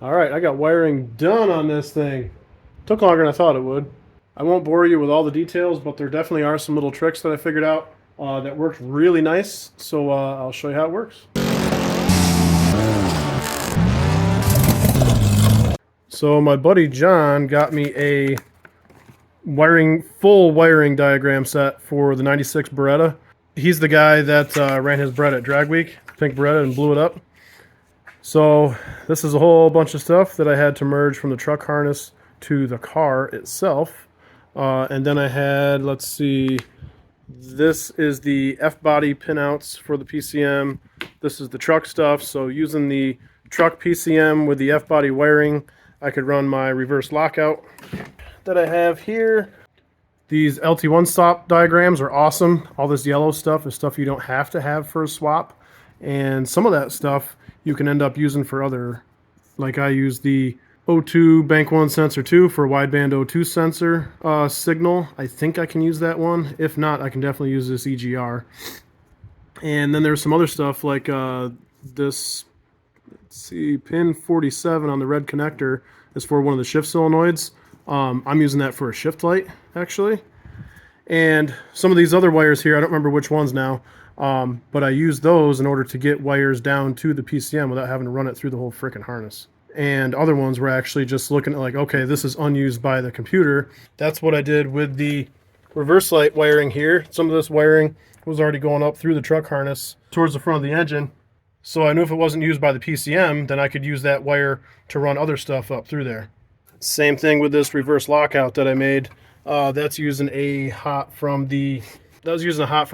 All right, I got wiring done on this thing. Took longer than I thought it would. I won't bore you with all the details, but there definitely are some little tricks that I figured out that worked really nice. So I'll show you how it works. So my buddy John got me a full wiring diagram set for the 96 Beretta. He's the guy that ran his Beretta at Drag Week, pink Beretta, and blew it up. So this is a whole bunch of stuff that I had to merge from the truck harness to the car itself. And then I had, let's see, this is the F-body pinouts for the PCM. This is the truck stuff. So using the truck PCM with the F-body wiring, I could run my reverse lockout that I have here. These LT1 stop diagrams are awesome. All this yellow stuff is stuff you don't have to have for a swap. And some of that stuff you can end up using for other, like I use the O2 Bank 1 Sensor 2 for wideband O2 sensor signal. I think I can use that one. If not, I can definitely use this EGR. And then there's some other stuff like this, let's see, pin 47 on the red connector is for one of the shift solenoids. I'm using that for a shift light, actually. And some of these other wires here, I don't remember which ones now, but I use those in order to get wires down to the PCM without having to run it through the whole frickin' harness. And other ones were actually just looking at like, okay, this is unused by the computer. That's what I did with the reverse light wiring here. Some of this wiring was already going up through the truck harness towards the front of the engine. So I knew if it wasn't used by the PCM, then I could use that wire to run other stuff up through there. Same thing with this reverse lockout that I made. That's using a hot from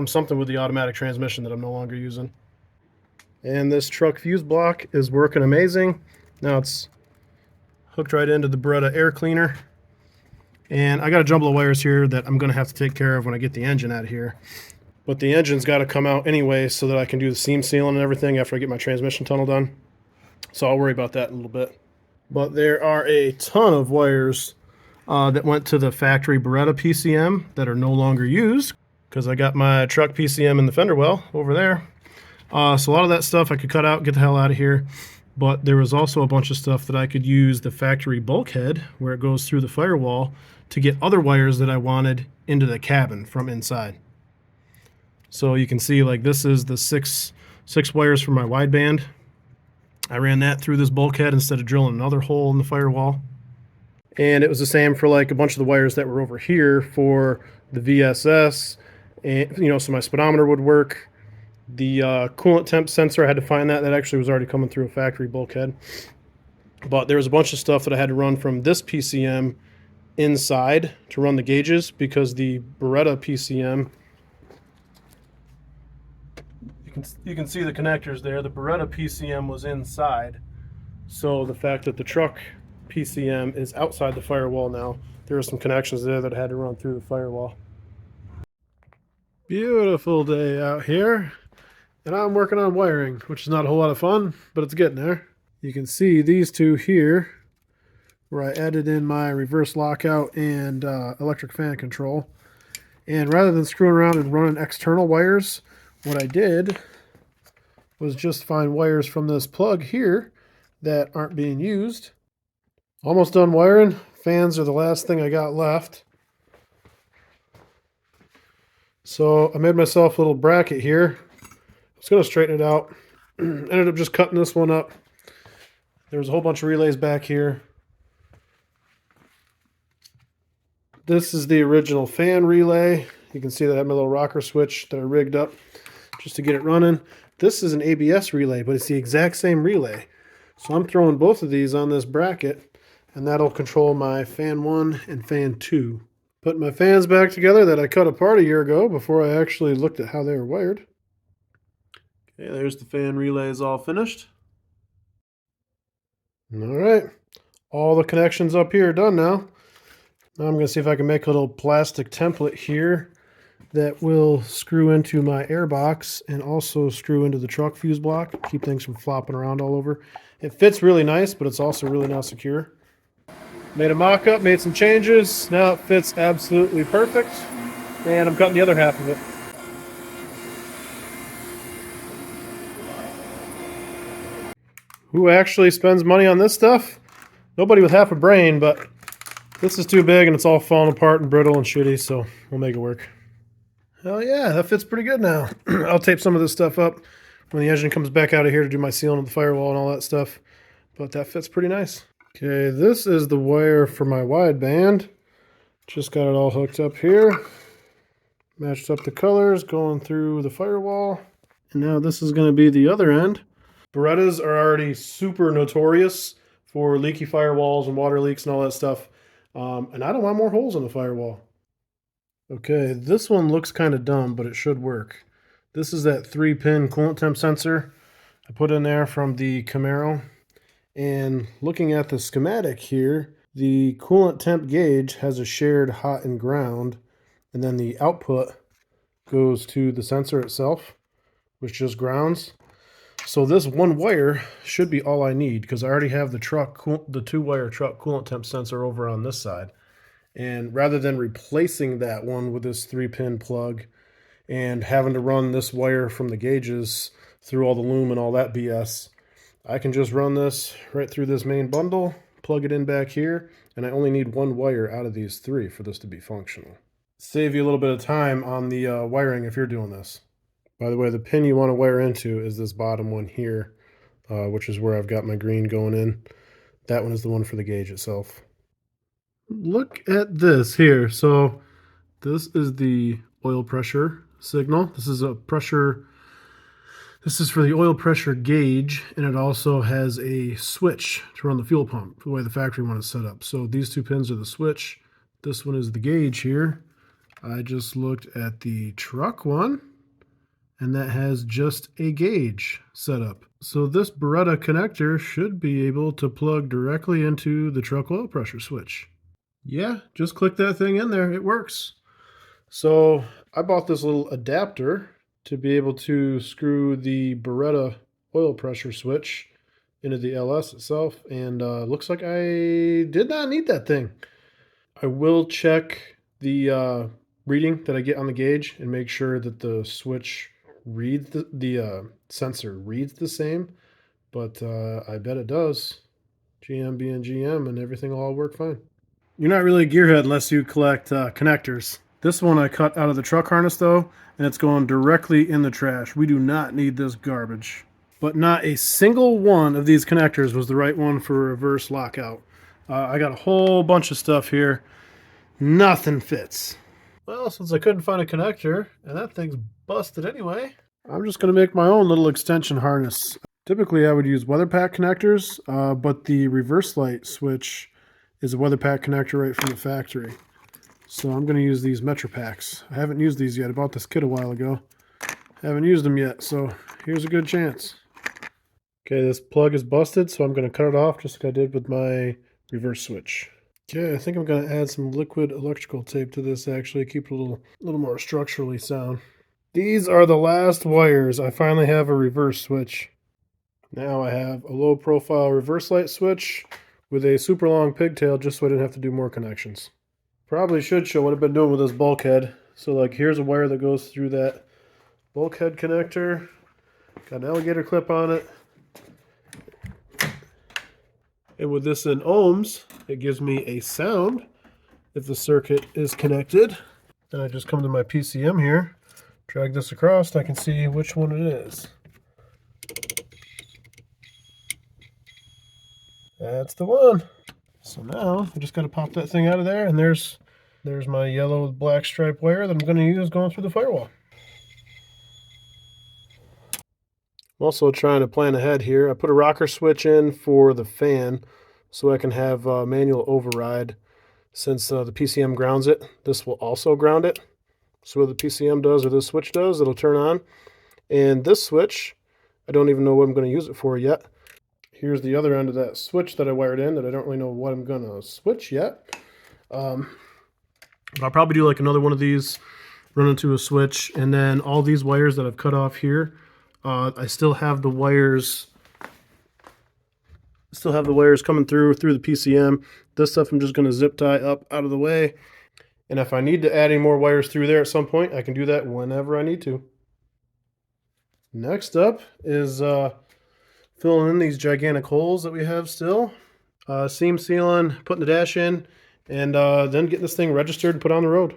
something with the automatic transmission that I'm no longer using. And this truck fuse block is working amazing. Now it's hooked right into the Beretta air cleaner. And I got a jumble of wires here that I'm going to have to take care of when I get the engine out of here. But the engine's got to come out anyway so that I can do the seam sealing and everything after I get my transmission tunnel done. So I'll worry about that in a little bit. But there are a ton of wires that went to the factory Beretta PCM that are no longer used because I got my truck PCM in the fender well over there. So a lot of that stuff I could cut out, get the hell out of here. But there was also a bunch of stuff that I could use the factory bulkhead where it goes through the firewall to get other wires that I wanted into the cabin from inside. So you can see like this is the six wires for my wideband. I ran that through this bulkhead instead of drilling another hole in the firewall. And it was the same for like a bunch of the wires that were over here for the VSS, and so my speedometer would work. The coolant temp sensor, I had to find that. That actually was already coming through a factory bulkhead. But there was a bunch of stuff that I had to run from this PCM inside to run the gauges because the Beretta PCM, you can see the connectors there. The Beretta PCM was inside. So the fact that the truck PCM is outside the firewall now, there are some connections there that I had to run through the firewall. Beautiful day out here. And I'm working on wiring, which is not a whole lot of fun, but it's getting there. You can see these two here, where I added in my reverse lockout and electric fan control. And rather than screwing around and running external wires, what I did was just find wires from this plug here that aren't being used. Almost done wiring. Fans are the last thing I got left. So I made myself a little bracket here. I was going to straighten it out. Ended up just cutting this one up. There was a whole bunch of relays back here. This is the original fan relay. You can see that I have my little rocker switch that I rigged up just to get it running. This is an ABS relay, but it's the exact same relay. So I'm throwing both of these on this bracket, and that'll control my fan 1 and fan 2. Putting my fans back together that I cut apart a year ago before I actually looked at how they were wired. Okay, there's the fan relays all finished. All right, all the connections up here are done now. Now I'm going to see if I can make a little plastic template here that will screw into my air box and also screw into the truck fuse block, keep things from flopping around all over. It fits really nice, but it's also really not secure. Made a mock-up, made some changes. Now it fits absolutely perfect. And I'm cutting the other half of it. Who actually spends money on this stuff? Nobody with half a brain, but this is too big and it's all falling apart and brittle and shitty, so we'll make it work. Hell yeah, that fits pretty good now. I'll tape some of this stuff up when the engine comes back out of here to do my sealing of the firewall and all that stuff, but that fits pretty nice. Okay, this is the wire for my wideband. Just got it all hooked up here. Matched up the colors going through the firewall. And now this is going to be the other end. Berettas are already super notorious for leaky firewalls and water leaks and all that stuff. And I don't want more holes in the firewall. Okay, this one looks kind of dumb, but it should work. This is that 3-pin coolant temp sensor I put in there from the Camaro. And looking at the schematic here, the coolant temp gauge has a shared hot and ground, and then the output goes to the sensor itself, which just grounds. So this one wire should be all I need because I already have the 2-wire truck coolant temp sensor over on this side. And rather than replacing that one with this 3-pin plug and having to run this wire from the gauges through all the loom and all that BS, I can just run this right through this main bundle, plug it in back here, and I only need 1 wire out of these 3 for this to be functional. Save you a little bit of time on the wiring if you're doing this. By the way, the pin you want to wire into is this bottom one here, which is where I've got my green going in. That one is the one for the gauge itself. Look at this here. So this is the oil pressure signal. This is for the oil pressure gauge, and it also has a switch to run the fuel pump, the way the factory one is set up. So these 2 pins are the switch. This one is the gauge here. I just looked at the truck one, and that has just a gauge set up. So this Beretta connector should be able to plug directly into the truck oil pressure switch. Yeah, just click that thing in there. It works. So I bought this little adapter to be able to screw the Beretta oil pressure switch into the LS itself, and looks like I did not need that thing. I will check the reading that I get on the gauge and make sure that the switch reads the sensor reads the same, but I bet it does. GM being GM, and everything will all work fine. You're not really a gearhead unless you collect connectors. This one I cut out of the truck harness though, and it's going directly in the trash. We do not need this garbage. But not a single one of these connectors was the right one for reverse lockout. I got a whole bunch of stuff here. Nothing fits. Well, since I couldn't find a connector, and that thing's busted anyway, I'm just going to make my own little extension harness. Typically I would use weather pack connectors, but the reverse light switch is a weather pack connector right from the factory. So I'm going to use these Metro Packs. I haven't used these yet. I bought this kit a while ago. Haven't used them yet, so here's a good chance. Okay, this plug is busted, so I'm going to cut it off just like I did with my reverse switch. Okay, I think I'm going to add some liquid electrical tape to this actually, keep it a little more structurally sound. These are the last wires. I finally have a reverse switch. Now I have a low profile reverse light switch with a super long pigtail just so I didn't have to do more connections. Probably should show what I've been doing with this bulkhead. So like here's a wire that goes through that bulkhead connector. Got an alligator clip on it. And with this in ohms, it gives me a sound if the circuit is connected. Then I just come to my PCM here, drag this across, and I can see which one it is. That's the one. So now I just got to pop that thing out of there, and there's my yellow with black stripe wire that I'm going to use going through the firewall. I'm also trying to plan ahead here. I put a rocker switch in for the fan so I can have manual override. Since the PCM grounds it, this will also ground it. So what the PCM does or this switch does, it'll turn on. And this switch, I don't even know what I'm going to use it for yet. Here's the other end of that switch that I wired in that I don't really know what I'm going to switch yet. But I'll probably do like another one of these, run into a switch, and then all these wires that I've cut off here, I still have the wires coming through the PCM. This stuff I'm just going to zip tie up out of the way. And if I need to add any more wires through there at some point, I can do that whenever I need to. Next up is filling in these gigantic holes that we have still, seam sealing, putting the dash in, and then getting this thing registered and put on the road.